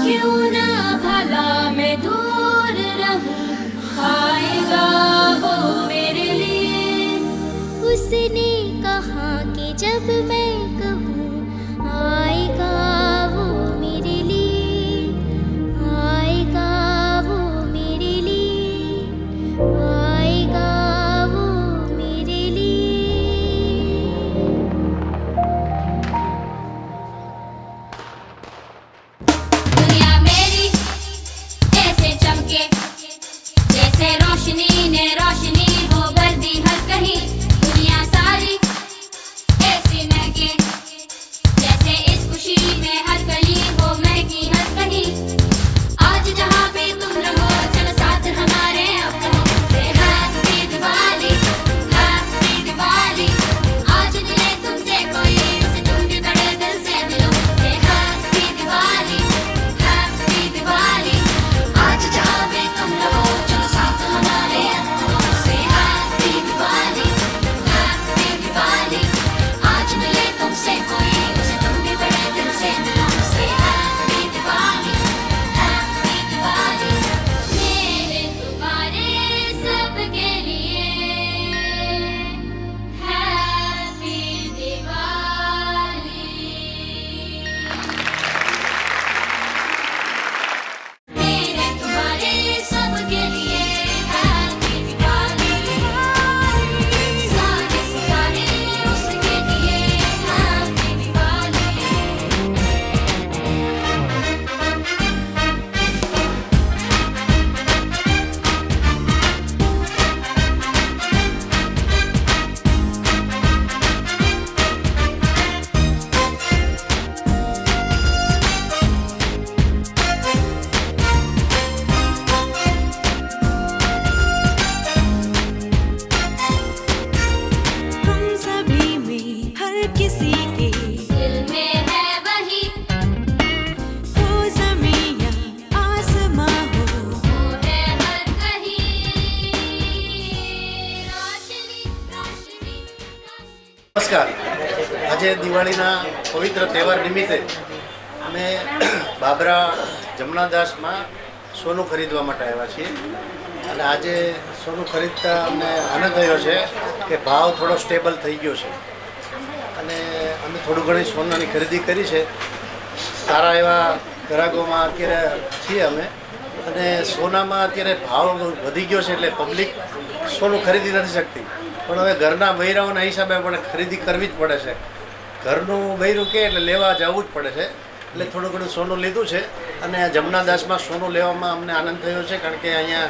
क्यों ना भला मैं दूर रहूं, आएगा वो मेरे लिए। उसने कहा कि जब मैं कहूँ आएगा वो मेरे लिए, आएगा वो मेरे लिए, आएगा वो मेरे लिए। दुनिया मेरी ऐसे चमके जैसे रोशनी ने रोशनी हो भर दी हर कहीं। दुनिया सारी ऐसी महके जैसे इस खुशी में हर कली हो महकी हर कहीं। आज जहाँ पे तुम रहो चलो साथ हमारे अब कहो से हैप्पी दिवाली, हैप्पी दिवाली। आज मिले तुमसे कोई उसे तुम भी बड़े दिल से मिलो से हैप्पी दिवाली, हैप्पी दिवाली। आज जहाँ पे तुम रहो चलो साथ हमारे अब कहो से हैप्पी दिवाली, हैप्पी दिवाली। आज मिले तुमसे कोई उसे तुम भी बड़े दिल से मिलो से हैप्पी दिवाली, हैप्पी दिवाली। मेरे तुम्हारे सबके लिए हैप्पी दिवाली। मेरे तुम्हारे सबके लिए हैप्पी दिवाली। सारे सितारे उसके लिए हैप्पी दिवाली। हम सभी में हर किसी के दिल में है वही, हो ज़मीं या आसमां हो, वो है हर कहीं। रोशनी रोशनी रोशनी। નમસ્કાર. આજે દિવાળીના પવિત્ર તહેવાર નિમિત્તે અમે બાબરા જમનાદાસમાં સોનું ખરીદવા માટે આવ્યા છીએ અને આજે સોનું ખરીદતા અમને આનંદ થયો છે કે ભાવ થોડો સ્ટેબલ થઈ ગયો છે અને અમે થોડું ઘણી સોનાની ખરીદી કરી છે. સારા એવા ગ્રાહકોમાં અત્યારે છીએ અમે અને સોનામાં અત્યારે ભાવ વધી ગયો છે એટલે પબ્લિક સોનું ખરીદી નથી શકતી. પણ હવે ઘરના બૈરાઓના હિસાબે પણ ખરીદી કરવી જ પડે છે. ઘરનું બૈરું કે એટલે લેવા જવું જ પડે છે. એટલે થોડું ઘણું સોનું લીધું છે અને આ જમનાદાસમાં સોનું લેવામાં અમને આનંદ થયો છે કારણ કે અહીંયા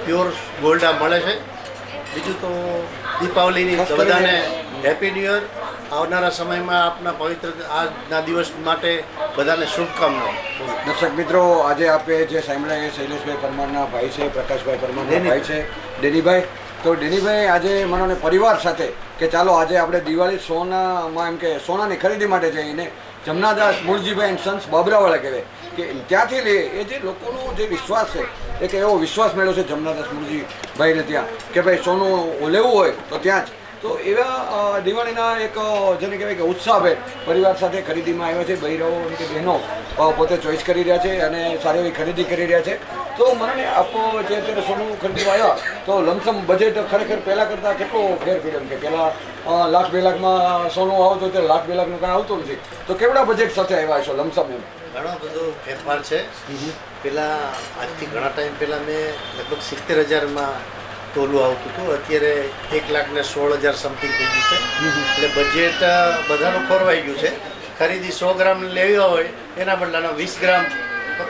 પ્યોર ગોલ્ડ આ મળે છે. બીજું તો દીપાવલીની બધાને હેપી ન્યૂ યર. આવનારા સમયમાં આપના પવિત્ર આજના દિવસ માટે બધાને શુભકામનાઓ. દર્શક મિત્રો, આજે આપણે જે સાંભળ્યા એ શૈલેષભાઈ પરમારના ભાઈ છે, પ્રકાશભાઈ પરમારના ભાઈ છે, ડેનીભાઈ. તો ડેનીભાઈ આજે મને પરિવાર સાથે કે ચાલો આજે આપણે દિવાળી સોનામાં એમ કે સોનાની ખરીદી માટે જઈને જમનાદાસ મૂળજીભાઈ એન્ડ સન્સ બાબરાવાળા કહેવાય કે ત્યાંથી લે એ જે લોકોનો જે વિશ્વાસ છે એક એવો વિશ્વાસ મળ્યો છે જમનાદાસ મૂળજીભાઈને ત્યાં કે ભાઈ સોનું લેવું હોય તો ત્યાં જ. તો એવા દિવાળીના એક જેને કહેવાય કે ઉત્સાહભેર પરિવાર સાથે ખરીદીમાં આવ્યા છે. બહેરાઓ કે બહેનો પોતે ચોઈસ કરી રહ્યા છે અને સારી એવી ખરીદી કરી રહ્યા છે. તો મને આપો જે અત્યારે સોનું ખરીદવા આવ્યા તો લમસમ બજેટ ખરેખર પહેલાં કરતાં કેટલો ફેર પડ્યો કે પહેલાં લાખ 2 લાખમાં સોનું આવતું અત્યારે લાખ 2 લાખનું કાંઈ આવતું નથી. તો કેવડા બજેટ સાથે આવ્યા છો લમસમ એમ? ઘણો બધો ફેરફાર છે. પહેલાં આજથી ઘણા ટાઈમ પહેલાં મેં લગભગ 70,000માં તોલું આવતું હતું. અત્યારે 1,16,000 સમથિંગ થઈ ગયું છે. એટલે બજેટ બધાનું ખોરવાઈ ગયું છે. ખરીદી 100 ગ્રામ લેવી હોય એના બદલામાં 20 ગ્રામ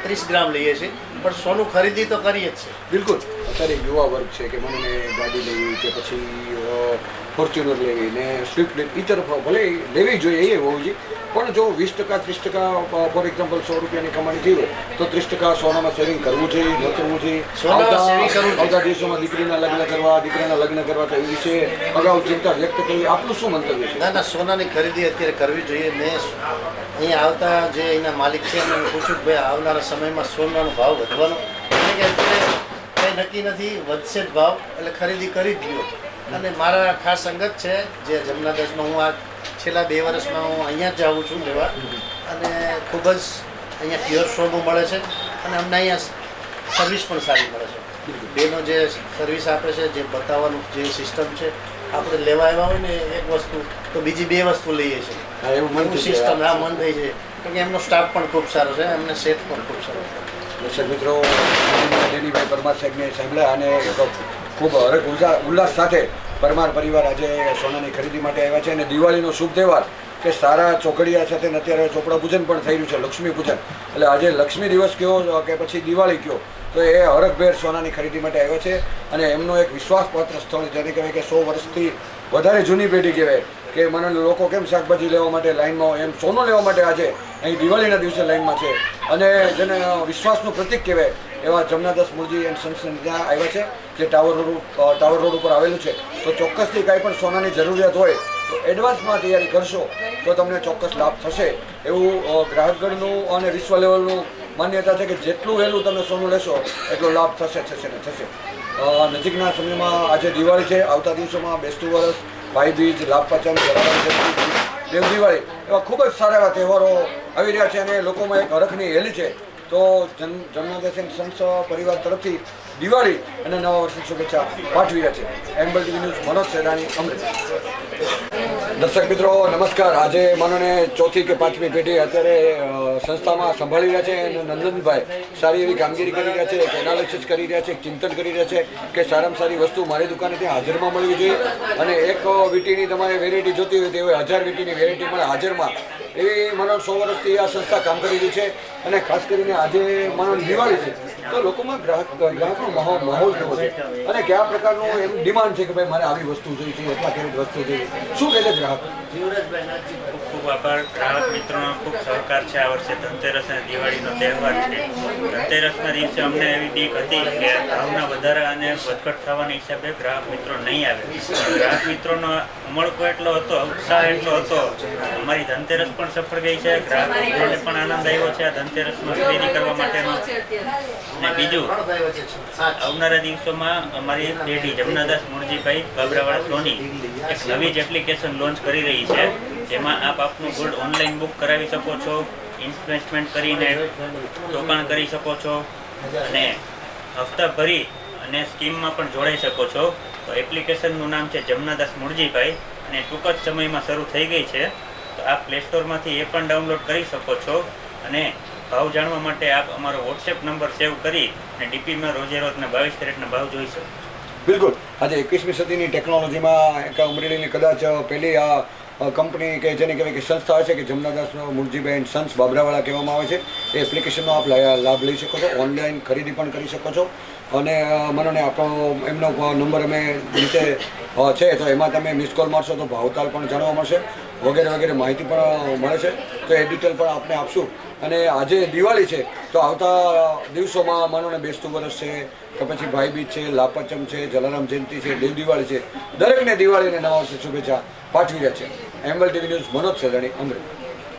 30 ગ્રામ લઈએ છીએ પણ સોનું ખરીદી તો કરીએ જ છે. બિલકુલ. અત્યારે યુવા વર્ગ છે કે મને ગાડી લેવી કે પછી ફોર્ચ્યુનર લેવી ને સ્વિફ્ટ લેવી, એ તરફ ભલે લેવી જોઈએ એ હોવું જોઈએ પણ જો 20% 30% ફોર એક્ઝામ્પલ 100 રૂપિયાની કમાણી થઈ હોય તો 30% સોનામાં સેવિંગ કરવું જોઈએ, ન કરવું જોઈએ? સોનામાં સેવિંગ કરવું જોઈએ. આવતા દિવસોમાં દીકરીના લગ્ન કરવા, દીકરાના લગ્ન કરવા તો એ વિશે અગાઉ ચિંતા વ્યક્ત કરવી, આપનું શું મંતવ્ય છે? ના ના, સોનાની ખરીદી અત્યારે કરવી જોઈએ. મેં અહીંયા આવતા જે અહીંના માલિક છે એમને પૂછ્યું કે ભાઈ આવનારા સમયમાં સોનાનો ભાવ વધવાનો, એટલે કે અત્યારે કંઈ નક્કી નથી, વધશે જ ભાવ, એટલે ખરીદી કરી જ ગયો. અને મારા ખાસ સંગત છે જે જમનાદાસમાં હું આ છેલ્લા 2 વર્ષમાં હું અહીંયા જ આવું છું લેવા અને ખૂબ જ અહીંયા પ્યોર સોનું મળે છે અને અમને અહીંયા સર્વિસ પણ સારી મળે છે. બેનો જે સર્વિસ આપે છે, જે બતાવવાનું જે સિસ્ટમ છે, આપણે લેવા આવ્યા હોય ને એક વસ્તુ તો બીજી 2 વસ્તુ લઈએ છીએ. હા, એવું મન થઈ જાય. સિસ્ટમ આ મન થઈ જાય કારણ કે એમનો સ્ટાફ પણ ખૂબ સારો છે, એમને સેટ પણ ખૂબ સારો છે. દર્શક મિત્રો, ડેનીભાઈ પરમાર સાહેબને સાંભળ્યા અને ખૂબ હરખ ઉલ્લાસ સાથે પરમાર પરિવાર આજે સોનાની ખરીદી માટે આવ્યા છે. અને દિવાળીનો શુભ તહેવાર કે સારા ચોકડિયા સાથે અત્યારે ચોપડા પૂજન પણ થઈ રહ્યું છે, લક્ષ્મી પૂજન. એટલે આજે લક્ષ્મી દિવસ કયો કે પછી દિવાળી કયો, તો એ હરખભેર સોનાની ખરીદી માટે આવ્યા છે. અને એમનો એક વિશ્વાસપાત્ર સ્થળ જેને કહેવાય કે 100 વર્ષથી વધારે જૂની પેઢી કહેવાય કે મને લોકો કેમ શાકભાજી લેવા માટે લાઈનમાં હોય, એમ સોનું લેવા માટે આજે અહીં દિવાળીના દિવસે લાઈનમાં છે. અને જેને વિશ્વાસનું પ્રતીક કહેવાય એવા જમનાદાસ મુરજી એન્ડ સન્સ ત્યાં આવ્યા છે, જે ટાવર રોડ ઉપર આવેલું છે. તો ચોક્કસથી કાંઈ પણ સોનાની જરૂરિયાત હોય તો એડવાન્સમાં તૈયારી કરશો તો તમને ચોક્કસ લાભ થશે એવું ગ્રાહકગણનું અને વિશ્વ લેવલનું માન્યતા છે કે જેટલું વહેલું તમે સોનું લેશો એટલો લાભ થશે ને થશે. નજીકના સમયમાં આજે દિવાળી છે, આવતા દિવસોમાં બેસતું વરસ, ભાઈબીજ, લાભ પાંચમ, દેવ દિવાળી એવા ખૂબ જ સારા એવા તહેવારો આવી રહ્યા છે અને લોકોમાં એક હરખની હેલી છે. તો જમનાદાસ એન્ડ સન્સ પરિવાર તરફથી દિવાળી અને નવા વર્ષની શુભેચ્છા પાઠવી રહ્યા છે. એમ્બલ ટીવી ન્યૂઝ, મનોજ સેડાણી, અમરેલી. દર્શક મિત્રો નમસ્કાર. આજે માનોને 4થી કે 5મી પેઢી અત્યારે સંસ્થામાં સંભાળી રહ્યા છે અને નંદનભાઈ સારી એવી કામગીરી કરી રહ્યા છે, એક એનાલિસિસ કરી રહ્યા છે, ચિંતન કરી રહ્યા છે કે સારામાં સારી વસ્તુ મારી દુકાને ત્યાં હાજરમાં મળવી જોઈએ. અને એક વીટીની તમારે વેરાયટી જોતી હોય તેવી 1000 વીટીની વેરાયટી મળે હાજરમાં. એવી માનો 100 વર્ષથી આ સંસ્થા કામ કરી રહી છે. અને ખાસ કરીને આજે માનો દિવાળી છે તો લોકોમાં ગ્રાહકનો માહોલ કેવો છે અને કયા પ્રકારનું એમ ડિમાન્ડ છે કે ભાઈ મારે આવી વસ્તુ જોઈએ છે, એટલા કેરેટ વસ્તુ જોઈએ, શું કહે છે ગ્રાહક? ખૂબ ખૂબ આભાર. ગ્રાહક મિત્રોનો ખૂબ સહકાર છે. આ વર્ષે ધનતેરસ અને દિવાળીનો તહેવાર છે. ધનતેરસના દિવસે અમને એવી બીક હતી કે ભાવના વધારા અને વધઘટ થવાના હિસાબે ગ્રાહક મિત્રો નહીં આવે. ગ્રાહક મિત્રોનો ઉમળકો એટલો હતો, ઉત્સાહ એટલો હતો. અમારી ધનતેરસ પણ સફળ ગઈ છે, ગ્રાહક મિત્રોને પણ આનંદ આવ્યો છે આ ધનતેરસમાં ખરીદી કરવા માટેનો. અને બીજું, આવનારા દિવસોમાં અમારી પેઢી જમનાદાસ મુરજીભાઈ બાબરાવાળા સોની એક નવી જ એપ્લિકેશન લોન્ચ કરી રહી છે, જેમાં આપ આપનું ગોલ્ડ ઓનલાઈન બુક કરાવી શકો છો, ઇન્વેસ્ટમેન્ટ કરીને રોકાણ કરી શકો છો અને હપ્તા ભરી અને સ્કીમમાં પણ જોડાઈ શકો છો. તો એપ્લિકેશનનું નામ છે જમનાદાસ મુરજીભાઈ અને ટૂંક જ સમયમાં શરૂ થઈ ગઈ છે. તો આપ પ્લે સ્ટોરમાંથી એ પણ ડાઉનલોડ કરી શકો છો. અને ભાવ જાણવા માટે આપ અમારો વોટ્સએપ નંબર સેવ કરી અને ડીપીમાં રોજે રોજના 22 કેરેટના ભાવ જોઈ શકો. બિલકુલ. આજે 21મી સદીની ટેકનોલોજીમાં એક અમરેલીની કદાચ પહેલી આ કંપની કે જેને કહેવાય કે સંસ્થા છે કે જમનાદાસ મુરજીભાઈ એન્ડ સન્સ બાબરાવાળા કહેવામાં આવે છે. એ એપ્લિકેશનનો આપ લાભ લઈ શકો છો, ઓનલાઈન ખરીદી પણ કરી શકો છો. અને મને આપણો એમનો નંબર અમે નીચે છે તો એમાં તમે મિસ કોલ મારશો તો ભાવતાલ પણ જાણવા મળશે, વગેરે માહિતી પણ મળે છે. તો એ ડિટેલ પણ આપણે આપશું. અને આજે દિવાળી છે તો આવતા દિવસોમાં માનોને બેસતું વરસ છે કે પછી ભાઈબીજ છે, લાપાચમ છે, જલારામ જયંતિ છે, દેવ દિવાળી છે, દરેકને દિવાળીને નવા વર્ષની શુભેચ્છા પાઠવી રહ્યા છે. એમ્બલ ટીવી ન્યૂઝ, મનોજ સેડાણી, અમરેલી.